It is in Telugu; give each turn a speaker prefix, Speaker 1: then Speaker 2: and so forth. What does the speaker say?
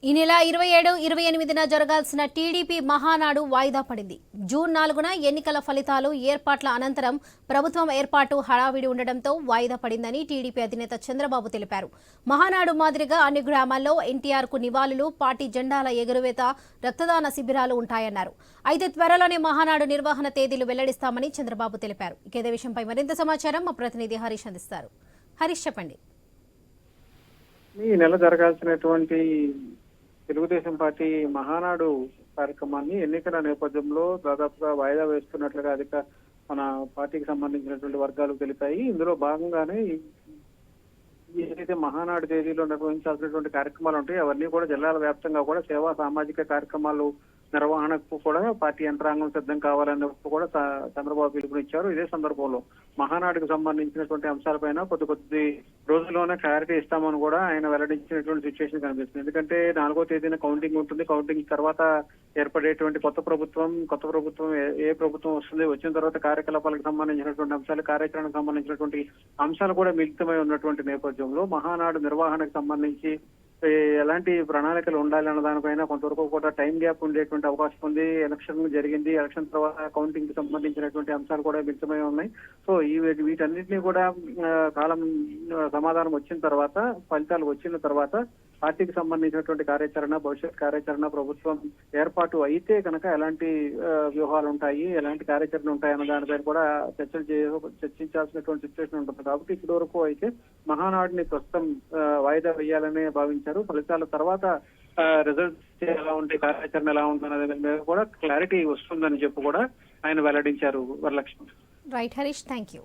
Speaker 1: ఈ నెల 27, 28న జరగాల్సిన టీడీపీ మహానాడు వాయిదా పడింది. జూన్ 4న ఎన్నికల ఫలితాలు ఏర్పాట్ల అనంతరం ప్రభుత్వం ఏర్పాటు హడావిడి ఉండడంతో వాయిదా పడిందని టీడీపీ అధినేత చంద్రబాబు తెలిపారు. మహానాడు మాదిరిగా అన్ని గ్రామాల్లో ఎన్టీఆర్కు నివాళులు, పార్టీ జెండాల ఎగురవేత, రక్తదాన శిబిరాలు ఉంటాయన్నారు. అయితే త్వరలోనే మహానాడు నిర్వహణ తేదీలు వెల్లడిస్తామని చంద్రబాబు తెలిపారు. ఇదే విషయంపై మరింత సమాచారం మా ప్రతినిధి హరీష్ అందిస్తారు. హరీష్, చెప్పండి.
Speaker 2: ఈ నెల జరగాల్సినటువంటి తెలుగుదేశం పార్టీ మహానాడు కార్యక్రమాన్ని ఎన్నికల నేపథ్యంలో దాదాపుగా వాయిదా వేస్తున్నట్లుగా మన పార్టీకి సంబంధించినటువంటి వర్గాలు తెలిపాయి. ఇందులో భాగంగానే ఏదైతే మహానాడు తేదీలో నిర్వహించాల్సినటువంటి కార్యక్రమాలు ఉంటాయి అవన్నీ కూడా జిల్లాల వ్యాప్తంగా కూడా సేవా సామాజిక కార్యక్రమాలు నిర్వహణకు కూడా పార్టీ యంత్రాంగం సిద్ధం కావాలని కూడా చంద్రబాబు పిలుపునిచ్చారు. ఇదే సందర్భంలో మహానాడుకు సంబంధించినటువంటి అంశాలపైన కొద్ది రోజుల్లోనే క్లారిటీ ఇస్తామని కూడా ఆయన వెల్లడించినటువంటి సిచ్యువేషన్ కనిపిస్తుంది. ఎందుకంటే 4వ తేదీన కౌంటింగ్ ఉంటుంది. కౌంటింగ్ తర్వాత ఏర్పడేటువంటి కొత్త ప్రభుత్వం ఏ ప్రభుత్వం వస్తుంది, వచ్చిన తర్వాత కార్యకలాపాలకు సంబంధించినటువంటి అంశాలు, కార్యాచరణకు సంబంధించినటువంటి అంశాలు కూడా మిళితమై ఉన్నటువంటి నేపథ్యంలో మహానాడు నిర్వహణకు సంబంధించి ఎలాంటి ప్రణాళికలు ఉండాలన్న దానిపైన కొంతవరకు కూడా టైం గ్యాప్ ఉండేటువంటి అవకాశం ఉంది. ఎలక్షన్ జరిగింది, ఎలక్షన్ తర్వాత కౌంటింగ్ కి సంబంధించినటువంటి అంశాలు కూడా మిళితమై ఉన్నాయి. సో వీటన్నిటినీ కూడా కాలం సమాధానం వచ్చిన తర్వాత, ఫలితాలు వచ్చిన తర్వాత పార్టీకి సంబంధించినటువంటి కార్యాచరణ, భవిష్యత్ కార్యాచరణ, ప్రభుత్వం ఏర్పాటు అయితే కనుక ఎలాంటి వ్యూహాలు ఉంటాయి, ఎలాంటి కార్యాచరణ ఉంటాయి అన్న దానిపైన కూడా చర్చించాల్సినటువంటి సిచ్యువేషన్ ఉంటుంది. కాబట్టి ఇప్పటి వరకు అయితే మహానాడుని ప్రస్తుతం వాయిదా వేయాలని భావించారు. ఫలితాల తర్వాత రిజల్ట్స్ ఎలా ఉంటాయి, కార్యాచరణ ఎలా ఉంటుంది అనే మీద కూడా క్లారిటీ వస్తుందని చెప్పి కూడా ఆయన వెల్లడించారు. Varalakshmi.
Speaker 1: Right Harish, thank you.